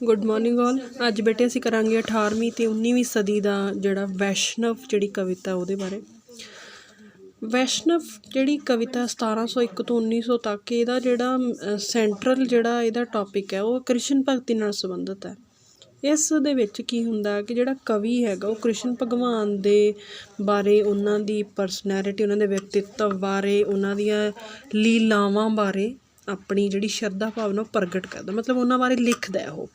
Good morning all. अज बेटे असीं करांगे 18वीं ते 19वीं सदी का जिहड़ा वैष्णव जिहड़ी कविता उहदे बारे। वैष्णव जिहड़ी कविता 1701 तो 1900 तक इहदा जिहड़ा सेंट्रल जिहड़ा इहदा टॉपिक है वो कृष्ण भगती नाल संबंधित है। इस दे विच की हुंदा कि जिहड़ा कवि हैगा वो कृष्ण भगवान दे बारे, उन्हां दी परसनैलिटी, उन्हां दे व्यक्तित्व बारे, उन्हां दियां लीलावां बारे अपनी जिहड़ी शरधा भावना प्रगट करदा, मतलब उन्हां बारे लिखदा है वो।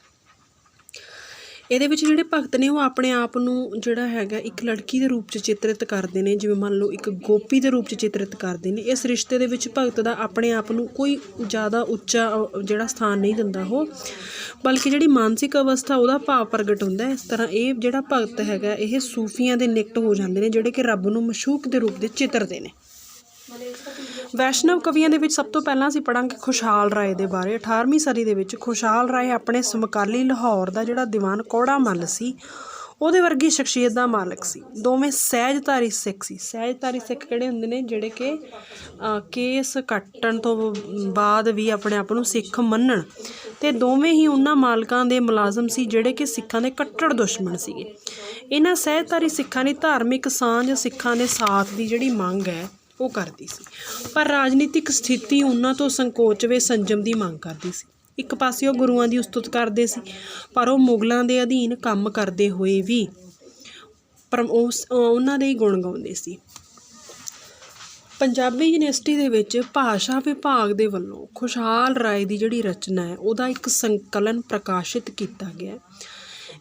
ਇਹਦੇ ਵਿੱਚ ਜਿਹੜੇ ਭਗਤ ਨੇ ਉਹ ਆਪਣੇ ਆਪ ਨੂੰ ਜਿਹੜਾ ਹੈਗਾ ਇੱਕ ਲੜਕੀ ਦੇ ਰੂਪ 'ਚ ਚਿੱਤਰਿਤ ਕਰਦੇ ਨੇ, ਜਿਵੇਂ ਮੰਨ ਲਓ ਇੱਕ ਗੋਪੀ ਦੇ ਰੂਪ 'ਚ ਚਿੱਤਰਿਤ ਕਰਦੇ ਨੇ। ਇਸ ਰਿਸ਼ਤੇ ਦੇ ਵਿੱਚ ਭਗਤ ਦਾ ਆਪਣੇ ਆਪ ਨੂੰ ਕੋਈ ਜ਼ਿਆਦਾ ਉੱਚਾ ਜਿਹੜਾ ਸਥਾਨ ਨਹੀਂ ਦਿੰਦਾ ਉਹ, ਬਲਕਿ ਜਿਹੜੀ ਮਾਨਸਿਕ ਅਵਸਥਾ ਉਹਦਾ ਭਾਵ ਪ੍ਰਗਟ ਹੁੰਦਾ। ਇਸ ਤਰ੍ਹਾਂ ਇਹ ਜਿਹੜਾ ਭਗਤ ਹੈਗਾ ਇਹ ਸੂਫੀਆਂ ਦੇ ਨਿਕਟ ਹੋ ਜਾਂਦੇ ਨੇ, ਜਿਹੜੇ ਕਿ ਰੱਬ ਨੂੰ ਮਸ਼ੂਕ ਦੇ ਰੂਪ ਦੇ ਚਿੱਤਰਦੇ ਨੇ। वैष्णव कवियों के सब तो पहला असीं पढ़ांगे खुशहाल राय के बारे। 18वीं सदी के विच खुशहाल राय अपने समकाली लाहौर का जिहड़ा दीवान कौड़ा मल सी ਉਹਦੇ वर्गी शख्सियत का मालक सी। दोवें सहजधारी सिख सी। सहजधारी सिख किहड़े हुंदे ने जिहड़े कि केस कट्टण तो बाद भी अपने आप नूं सिख मन्नण, ते दोवें ही उन्हां मालकां दे मुलाजम सी जिहड़े कि सिखां दे कट्टड़ दुश्मन सीगे। इन्हां सहजधारी सिखां दी धार्मिक सांझ सिखां दे साथ दी जिहड़ी मंग है वो करती सी, पर राजनीतिक स्थिति उन्हां तो संकोच वे संजम की मांग करती सी। एक पासे वो गुरुआं की उस्तत करते सी, पर वो मुगलों के अधीन काम करते हुए भी उन्हां दे गुण गाउंदे सी। पंजाबी यूनिवर्सिटी दे विच भाषा विभाग दे वल्लों खुशहाल राय की जिहड़ी रचना है उहदा एक संकलन प्रकाशित किया गया।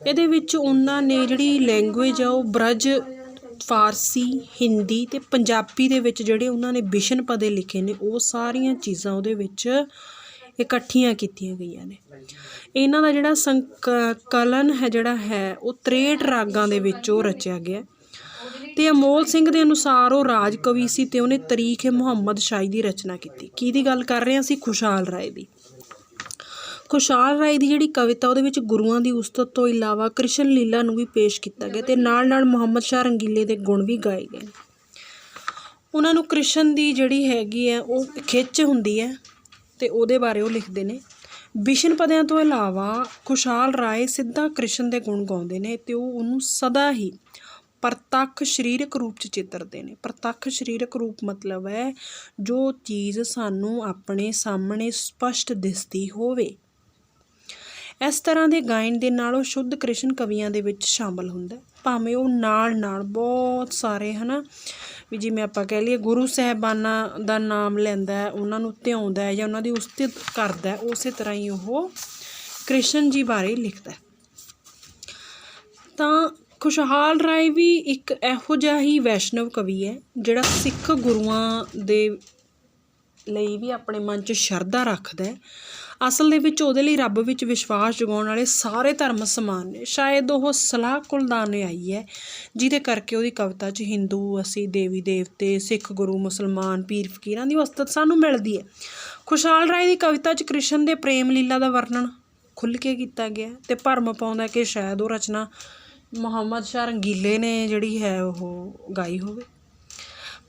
इहदे विच उन्हां ने जिहड़ी लैंगुएज है वो ब्रज, फारसी, हिंदी ते पंजाबी दे विच जिहड़े उन्होंने विशन पदे लिखे ने वो सारियां चीज़ां उहदे विच इकट्ठियां कीतियां गईयां ने। इन्हां दा जिहड़ा संकलन है जिहड़ा है वो 63 रागां दे विच वो रचिया गया। ते अमोल सिंह दे अनुसार वो राज कवि सी ते उहने तरीख ए मुहम्मद शाही की रचना की। किहदी गल कर रहे हैं असीं? खुशहाल राय दी। खुशहाल राय की जिहड़ी कविता उहदे विच गुरुआं दी उस्तत तो इलावा कृष्ण लीला नूं भी पेश किया गया ते नाल मुहम्मद शाह रंगीले दे गुण भी गाए गए। उन्हां नूं कृष्ण दी जिहड़ी हैगी है वो खिच हुंदी है ते उहदे बारे वो लिखदे ने। विशन पदियां तो इलावा खुशहाल राय सिद्धा कृष्ण दे गुण गाउंदे ने ते उहनूं सदा ही प्रतख शरीरक रूप च चित्रते हैं। प्रतख शरीरक रूप मतलब है जो चीज़ सानू अपने सामने स्पष्ट दिसती होवे। इस तरह के गायन के नाल शुद्ध कृष्ण कवियां दे विच शामिल हुंदा, भावें वो नाल बहुत सारे है ना भी जिवें आपां कह लईए गुरु साहिबाना दा नाम लैंदा है, उन्हां नूं ध्याउंदा है जां उन्हां दी उस्तत करदा है, उस तरह ही वो कृष्ण जी बारे लिखदा है। तां खुशहाल राय भी एक इहो जिहा ही वैष्णव कवि है जिहड़ा सिख गुरुआं दे लई भी अपने मन च शरधा रखदा है। असल दे विच उहदे लई रब विच विश्वास जगाउण वाले सारे धर्म समान ने। शायद वो सलाह कुलदान आई है जिहदे करके उहदी कविता च हिंदू असी देवी देवते, सिख गुरु, मुसलमान, पीर फकीरां दी उस्तत सानूं मिलदी है। खुशहाल राय दी कविता च कृष्ण दे प्रेम लीला दा वर्णन खुल के किया गया ते भरम पाउंदा कि शायद वो रचना मुहम्मद शाह रंगीले ने जिहड़ी है वो गाई होवे।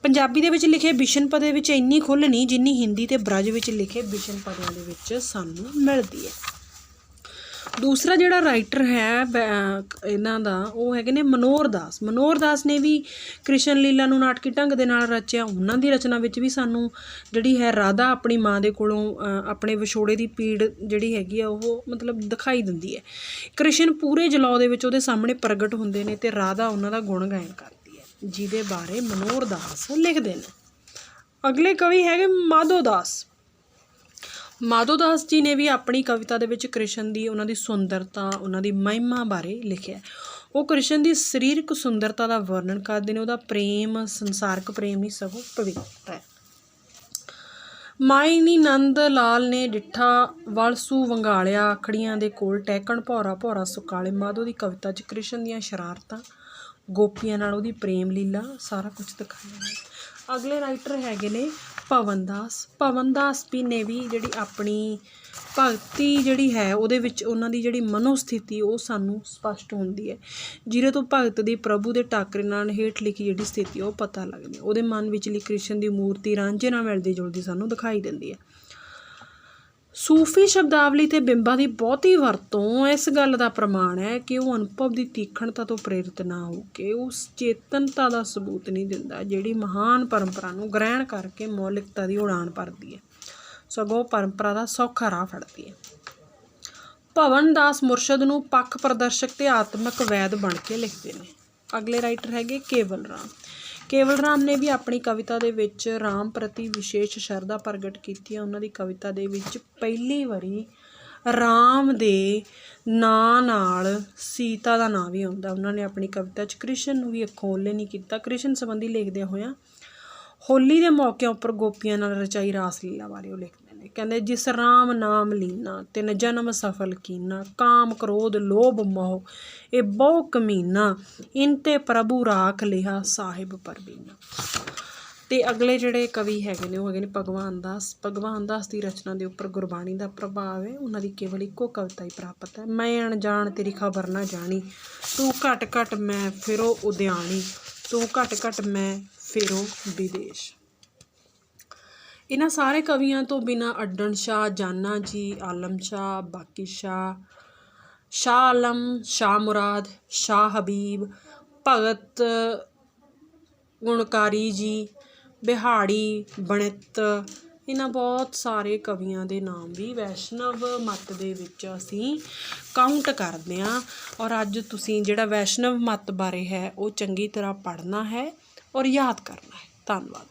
पंजाबी दे विच लिखे विशन पदे विच इन्नी खुल नहीं जिन्नी हिंदी ते ब्रज विच लिखे विशन पदियां दे विच सानूं मिलदी है। दूसरा जिहड़ा राइटर है इन्हां दा वो हैगे ने मनोहर दास। मनोहर दास ने भी कृष्ण लीला नूं नाटकी ढंग दे नाल रचिया। उन्हां दी रचना विच भी सानूं जिहड़ी है राधा अपनी माँ दे कोलों अपने विछोड़े दी पीड़ जिहड़ी हैगी आ वो मतलब दिखाई दिंदी है। कृष्ण पूरे जलौ दे विच उहदे सामने प्रगट हुंदे ने ते राधा उन्हां दा गुण गायन करदी जिहदे बारे मनोहर दास लिखते हैं। अगले कवि है माधो दास। माधो दास जी ने भी अपनी कविता दे विच कृष्ण की उन्हां दी सुंदरता, उन्हां दी महिमा बारे लिखिया। वो कृष्ण की सरीरक सुंदरता का वर्णन करते हैं। उहदा प्रेम संसारक प्रेम नहीं सगों पवित्र है। माई नी नंद लाल ने डिठा वलसू वंगालिया, अखड़ियां दे कोल टहकण भौरा भौरा सुकाले। माधो की कविता च कृष्ण दीयां शरारतां, गोपियां नाल उहदी प्रेम लीला सारा कुछ दिखाया है। अगले राइटर हैगे ने पवन दास। पवन दास भी ने भी जिहड़ी अपनी भगती जिहड़ी है उहदे विच उन्हां दी जिहड़ी मनोस्थिति वो सानूं स्पष्ट हुंदी है, जिहदे तो भगत दी प्रभु दे टाकरे नाल हेठ लिखी जिहड़ी स्थिति वो पता लगदी है। उहदे मन विचली कृष्ण दी मूर्ति रांझे नाल मिलदी जुलदी सानूं दिखाई दिंदी है। ਸੂਫੀ ਸ਼ਬਦਾਵਲੀ ਤੇ ਬਿੰਬਾਂ ਦੀ ਬਹੁਤੀ ਵਰਤੋਂ ਇਸ ਗੱਲ ਦਾ ਪ੍ਰਮਾਣ ਹੈ ਕਿ ਉਹ ਅਨੁਭਵ ਦੀ ਤੀਖਣਤਾ ਤੋਂ ਪ੍ਰੇਰਿਤ ਨਾ ਹੋ ਕੇ ਉਸ ਚੇਤਨਤਾ ਦਾ ਸਬੂਤ ਨਹੀਂ ਦਿੰਦਾ ਜਿਹੜੀ ਮਹਾਨ ਪਰੰਪਰਾ ਨੂੰ ਗ੍ਰਹਿਣ ਕਰਕੇ ਮੌਲਿਕਤਾ ਦੀ ਉਡਾਨ ਭਰਦੀ ਹੈ, ਸਗੋਂ ਪਰੰਪਰਾ ਦਾ ਸੌਖਾ ਰਾਹ ਫੜਦੀ ਹੈ। ਭਵਨ ਦਾਸ ਮੁਰਸ਼ਦ ਨੂੰ ਪੱਖ ਪ੍ਰਦਰਸ਼ਕ ਤੇ ਆਤਮਿਕ ਵੈਦ ਬਣ ਕੇ ਲਿਖਦੇ ਨੇ। ਅਗਲੇ ਰਾਈਟਰ ਹੈਗੇ ਕੇਵਲ ਰਾਮ। ਕੇਵਲ ਰਾਮ ਨੇ ਵੀ ਆਪਣੀ ਕਵਿਤਾ ਦੇ ਵਿੱਚ ਰਾਮ ਪ੍ਰਤੀ ਵਿਸ਼ੇਸ਼ ਸ਼ਰਧਾ ਪ੍ਰਗਟ ਕੀਤੀ ਹੈ। ਉਹਨਾਂ ਦੀ ਕਵਿਤਾ ਦੇ ਵਿੱਚ ਪਹਿਲੀ ਵਾਰੀ ਰਾਮ ਦੇ ਨਾਂ ਨਾਲ ਸੀਤਾ ਦਾ ਨਾਂ ਵੀ ਆਉਂਦਾ। ਉਹਨਾਂ ਨੇ ਆਪਣੀ ਕਵਿਤਾ 'ਚ ਕ੍ਰਿਸ਼ਨ ਨੂੰ ਵੀ ਅੱਖੋਂ ਓਹਲੇ ਨਹੀਂ ਕੀਤਾ। ਕ੍ਰਿਸ਼ਨ ਸੰਬੰਧੀ ਲਿਖਦਿਆਂ ਹੋਇਆਂ ਹੋਲੀ ਦੇ ਮੌਕਿਆਂ ਉੱਪਰ ਗੋਪੀਆਂ ਨਾਲ ਰਚਾਈ ਰਾਸ ਲੀਲਾ ਬਾਰੇ ਉਹ ਲਿਖਦੇ ਨੇ। ਕਹਿੰਦੇ ਜਿਸ ਰਾਮ ਨਾਮ ਲੀਨਾ ਤਿਨ ਜਨਮ ਸਫਲ ਕੀਨਾ ਕਾਮ ਕ੍ਰੋਧ ਲੋਭ ਮੋਹ ਇਹ ਬਹੁ ਕਮੀਨਾ ਇਨ ਤੇ ਪ੍ਰਭੂ ਰਾਖ ਲਿਆ ਸਾਹਿਬ ਪਰਬੀਨਾ। ਅਤੇ ਅਗਲੇ ਜਿਹੜੇ ਕਵੀ ਹੈਗੇ ਨੇ ਉਹ ਹੈਗੇ ਨੇ ਭਗਵਾਨ ਦਾਸ। ਭਗਵਾਨ ਦਾਸ ਦੀ ਰਚਨਾ ਦੇ ਉੱਪਰ ਗੁਰਬਾਣੀ ਦਾ ਪ੍ਰਭਾਵ ਹੈ। ਉਹਨਾਂ ਦੀ ਕੇਵਲ ਇੱਕੋ ਕਵਿਤਾ ਹੀ ਪ੍ਰਾਪਤ ਹੈ, ਮੈਂ ਅਣਜਾਣ ਤੇਰੀ ਖਬਰ ਨਾ ਜਾਣੀ, ਤੂੰ ਘਟ ਘਟ ਮੈਂ ਫਿਰੋ ਉਦਿਆਣੀ, ਤੂੰ ਘਟ ਘਟ ਮੈਂ ਫਿਰੋ ਵਿਦੇਸ਼। ਇਹਨਾਂ ਸਾਰੇ ਕਵੀਆਂ ਤੋਂ ਬਿਨਾਂ ਅੱਡਣ ਸ਼ਾਹ, ਜਾਨਾ ਜੀ, ਆਲਮ ਸ਼ਾਹ, ਬਾਕੀ ਸ਼ਾਹ, ਸ਼ਾਹ ਆਲਮ, ਸ਼ਾਹ ਮੁਰਾਦ, ਸ਼ਾਹ ਹਬੀਬ, ਭਗਤ ਗੁਣਕਾਰੀ ਜੀ, ਬਿਹਾੜੀ, ਬਣਿੱਤ, ਇਹਨਾਂ ਬਹੁਤ ਸਾਰੇ ਕਵੀਆਂ ਦੇ ਨਾਮ ਵੀ ਵੈਸ਼ਨਵ ਮੱਤ ਦੇ ਵਿੱਚ ਅਸੀਂ ਕਾਊਂਟ ਕਰਦੇ ਹਾਂ। ਔਰ ਅੱਜ ਤੁਸੀਂ ਜਿਹੜਾ ਵੈਸ਼ਨਵ ਮੱਤ ਬਾਰੇ ਹੈ ਉਹ ਚੰਗੀ ਤਰ੍ਹਾਂ ਪੜ੍ਹਨਾ ਹੈ ਔਰ ਯਾਦ ਕਰਨਾ ਹੈ। ਧੰਨਵਾਦ।